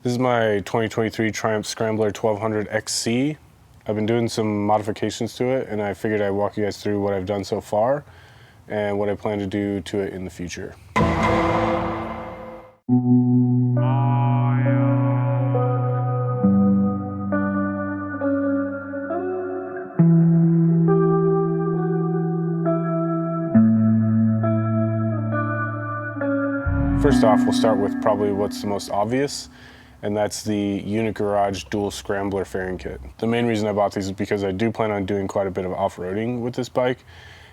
This is my 2023 Triumph Scrambler 1200 XC. I've been doing some modifications to it, and I figured I'd walk you guys through what I've done so far and what I plan to do to it in the future. First off, we'll start with probably what's the most obvious, and that's the Unit Garage Dual-Scrambler fairing kit. The main reason I bought these is because I do plan on doing quite a bit of off-roading with this bike,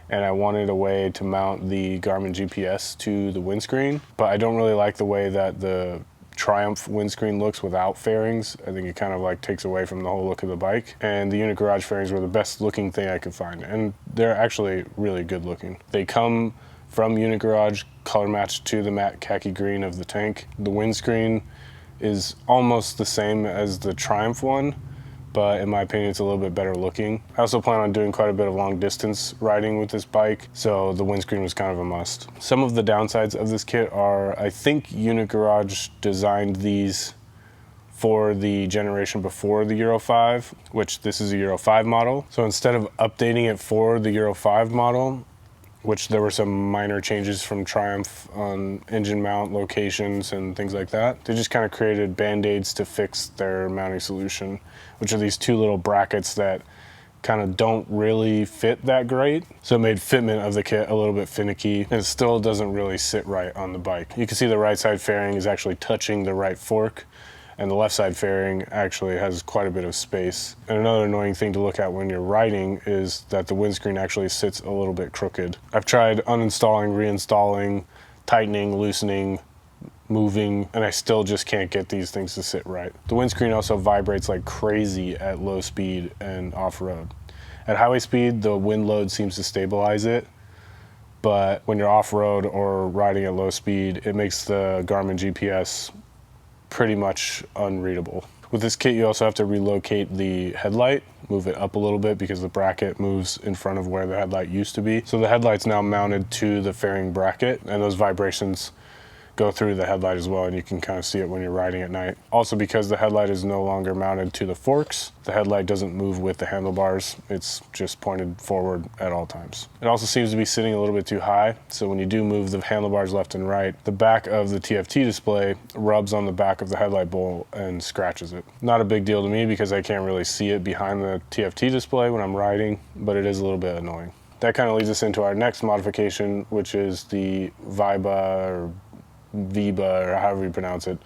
and I wanted a way to mount the Garmin GPS to the windscreen, but I don't really like the way that the Triumph windscreen looks without fairings. I think it kind of like takes away from the whole look of the bike, and the Unit Garage fairings were the best looking thing I could find, and they're actually really good looking. They come from Unit Garage, color matched to the matte khaki green of the tank. The windscreen is almost the same as the Triumph one, but in my opinion it's a little bit better looking. I also plan on doing quite a bit of long distance riding with this bike, so the windscreen was kind of a must. Some of the downsides of this kit are, I think Unit Garage designed these for the generation before the Euro 5, which this is a Euro 5 model. So instead of updating it for the Euro 5 model, which there were some minor changes from Triumph on engine mount locations and things like that, they just kind of created band-aids to fix their mounting solution, which are these two little brackets that kind of don't really fit that great. So it made fitment of the kit a little bit finicky, and it still doesn't really sit right on the bike. You can see the right side fairing is actually touching the right fork, and the left side fairing actually has quite a bit of space. And another annoying thing to look at when you're riding is that the windscreen actually sits a little bit crooked. I've tried uninstalling, reinstalling, tightening, loosening, moving, and I still just can't get these things to sit right. The windscreen also vibrates like crazy at low speed and off-road. At highway speed, the wind load seems to stabilize it, but when you're off-road or riding at low speed, it makes the Garmin GPS pretty much unreadable. With this kit, you also have to relocate the headlight, move it up a little bit because the bracket moves in front of where the headlight used to be. So the headlight's now mounted to the fairing bracket, and those vibrations go through the headlight as well, and you can kind of see it when you're riding at night. Also, because the headlight is no longer mounted to the forks, the headlight doesn't move with the handlebars. It's just pointed forward at all times. It also seems to be sitting a little bit too high, so when you do move the handlebars left and right, the back of the TFT display rubs on the back of the headlight bowl and scratches it. Not a big deal to me because I can't really see it behind the TFT display when I'm riding, but it is a little bit annoying. That kind of leads us into our next modification, which is the Viba or however you pronounce it,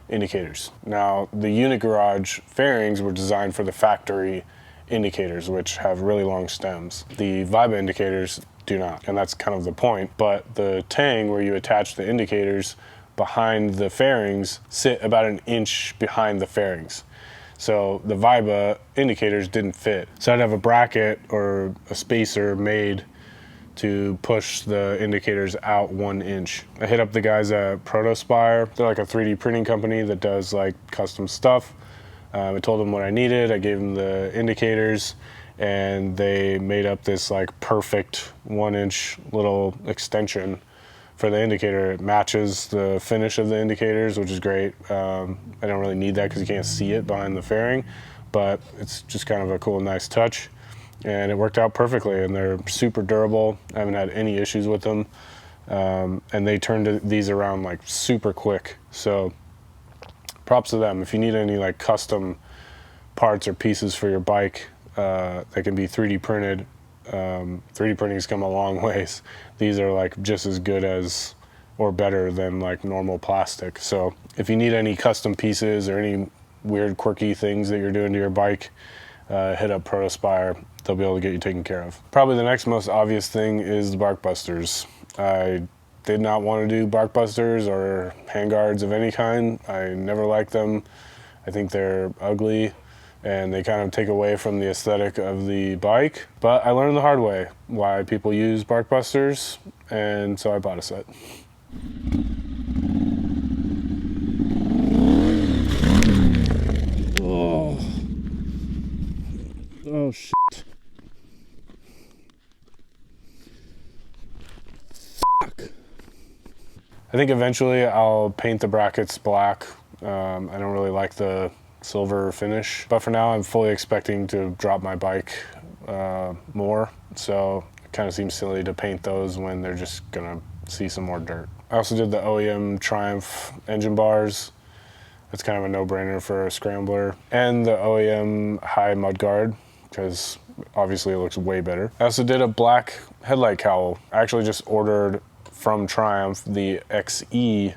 indicators. Now, the Unit Garage fairings were designed for the factory indicators, which have really long stems. The Viba indicators do not, and that's kind of the point. But the tang where you attach the indicators behind the fairings sit about an inch behind the fairings. So the Viba indicators didn't fit. So I'd have a bracket or a spacer made to push the indicators out 1 inch. I hit up the guys at Protospyre. They're like a 3D printing company that does like custom stuff. I told them what I needed. I gave them the indicators, and they made up this like perfect 1 inch little extension for the indicator. It matches the finish of the indicators, which is great. I don't really need that because you can't see it behind the fairing, but it's just kind of a cool, nice touch. And it worked out perfectly, and they're super durable. I haven't had any issues with them, and they turned these around like super quick. So props to them. If you need any like custom parts or pieces for your bike that can be 3D printed, 3D printing has come a long ways. These are like just as good as or better than like normal plastic. So if you need any custom pieces or any weird quirky things that you're doing to your bike, hit up Protospyre. They'll be able to get you taken care of. Probably the next most obvious thing is the Barkbusters. I did not want to do Barkbusters or handguards of any kind. I never liked them. I think they're ugly, and they kind of take away from the aesthetic of the bike. But I learned the hard way why people use Barkbusters, and so I bought a set. Oh shit. Fuck. I think eventually I'll paint the brackets black I don't really like the silver finish, but for now I'm fully expecting to drop my bike more, so it kind of seems silly to paint those when they're just gonna see some more dirt. I also did the OEM Triumph engine bars. That's kind of a no-brainer for a scrambler, and the OEM high mudguard, because obviously it looks way better. I also did a black headlight cowl. I actually just ordered from Triumph the XE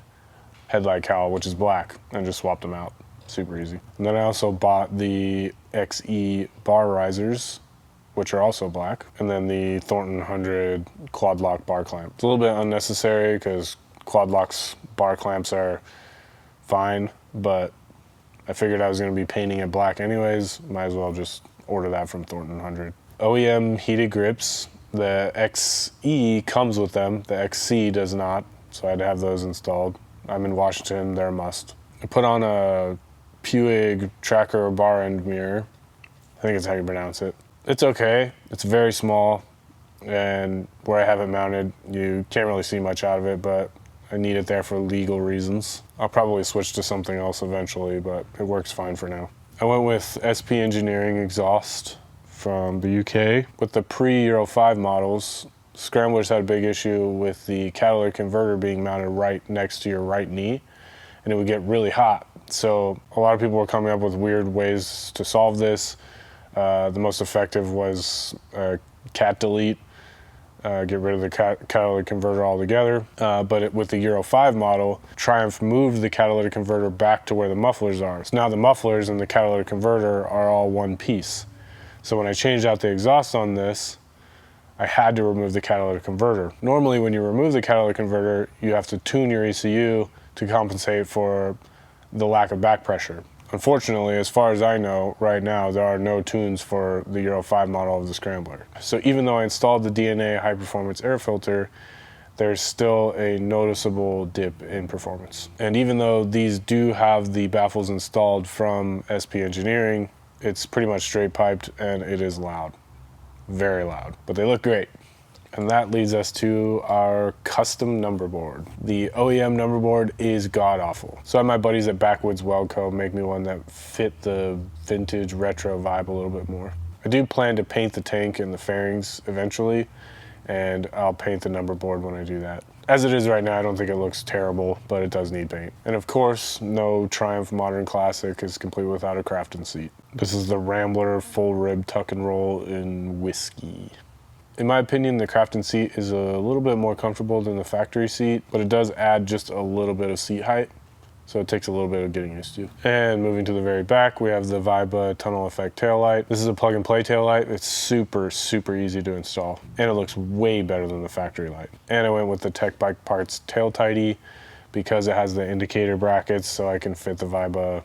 headlight cowl, which is black, and just swapped them out. Super easy. And then I also bought the XE bar risers, which are also black, and then the Thornton 100 quad lock bar clamp. It's a little bit unnecessary because quad locks bar clamps are fine, but I figured I was going to be painting it black anyways, might as well just order that from Thornton 100. OEM heated grips. The XE comes with them, the XC does not, so I had to have those installed. I'm in Washington, they're a must. I put on a Puig tracker bar end mirror. I think it's how you pronounce it. It's okay, it's very small, and where I have it mounted, you can't really see much out of it, but I need it there for legal reasons. I'll probably switch to something else eventually, but it works fine for now. I went with SP Engineering exhaust from the UK. With the pre-Euro 5 models, scramblers had a big issue with the catalytic converter being mounted right next to your right knee, and it would get really hot. So a lot of people were coming up with weird ways to solve this. The most effective was cat delete, get rid of the catalytic converter altogether. But with the Euro 5 model, Triumph moved the catalytic converter back to where the mufflers are. So now the mufflers and the catalytic converter are all one piece. So when I changed out the exhaust on this, I had to remove the catalytic converter. Normally when you remove the catalytic converter, you have to tune your ECU to compensate for the lack of back pressure. Unfortunately, as far as I know, right now, there are no tunes for the Euro 5 model of the Scrambler. So even though I installed the DNA high performance air filter, there's still a noticeable dip in performance. And even though these do have the baffles installed from SP Engineering, it's pretty much straight piped and it is loud, very loud, but they look great. And that leads us to our custom number board. The OEM number board is god-awful. So I had my buddies at Backwood's Weld Co. make me one that fit the vintage retro vibe a little bit more. I do plan to paint the tank and the fairings eventually, and I'll paint the number board when I do that. As it is right now, I don't think it looks terrible, but it does need paint. And of course, no Triumph Modern Classic is complete without a Crafton seat. This is the Rambler full rib tuck and roll in whiskey. In my opinion, the Crafton seat is a little bit more comfortable than the factory seat, but it does add just a little bit of seat height, so it takes a little bit of getting used to. And moving to the very back, we have the Viba tunnel effect taillight. This is a plug and play taillight. It's super, super easy to install, and it looks way better than the factory light. And I went with the Tech Bike Parts tail tidy because it has the indicator brackets, so I can fit the Viba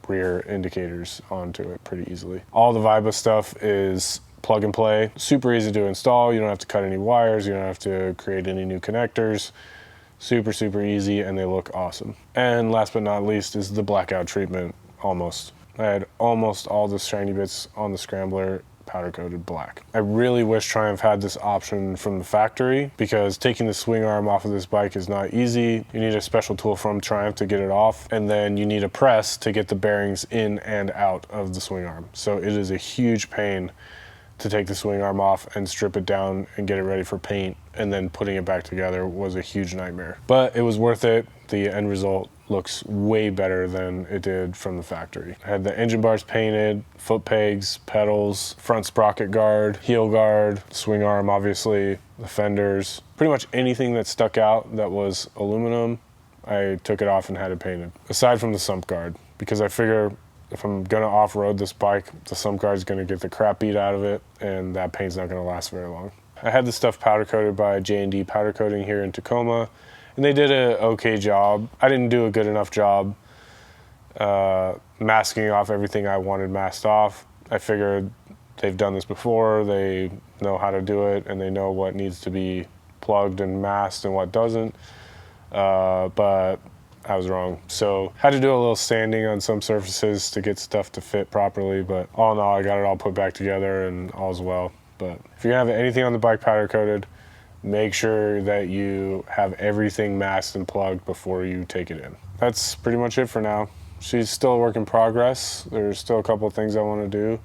rear indicators onto it pretty easily. All the Viba stuff is plug and play, super easy to install. You don't have to cut any wires, you don't have to create any new connectors. Super, super easy, and they look awesome. And last but not least is the blackout treatment, almost. I had almost all the shiny bits on the Scrambler powder coated black. I really wish Triumph had this option from the factory, because taking the swing arm off of this bike is not easy. You need a special tool from Triumph to get it off, and then you need a press to get the bearings in and out of the swing arm. So it is a huge pain to take the swing arm off and strip it down and get it ready for paint, and then putting it back together was a huge nightmare. But it was worth it. The end result looks way better than it did from the factory. I had the engine bars painted, foot pegs, pedals, front sprocket guard, heel guard, swing arm obviously, the fenders. Pretty much anything that stuck out that was aluminum, I took it off and had it painted. Aside from the sump guard, because I figure if I'm gonna off-road this bike, the sump guard's gonna get the crap beat out of it, and that paint's not gonna last very long. I had the stuff powder coated by J&D Powder Coating here in Tacoma, and they did an okay job. I didn't do a good enough job masking off everything I wanted masked off. I figured they've done this before, they know how to do it, and they know what needs to be plugged and masked and what doesn't, but I was wrong. So had to do a little sanding on some surfaces to get stuff to fit properly, but all in all, I got it all put back together and all's well. But if you're gonna have anything on the bike powder coated, make sure that you have everything masked and plugged before you take it in. That's pretty much it for now. She's still a work in progress. There's still a couple of things I want to do.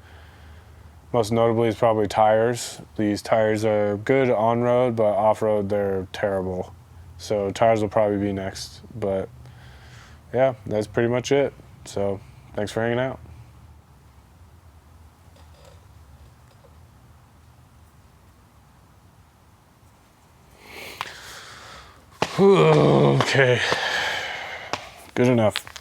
Most notably is probably tires. These tires are good on road, but off road they're terrible. So tires will probably be next. But yeah, that's pretty much it. So thanks for hanging out. Okay, good enough.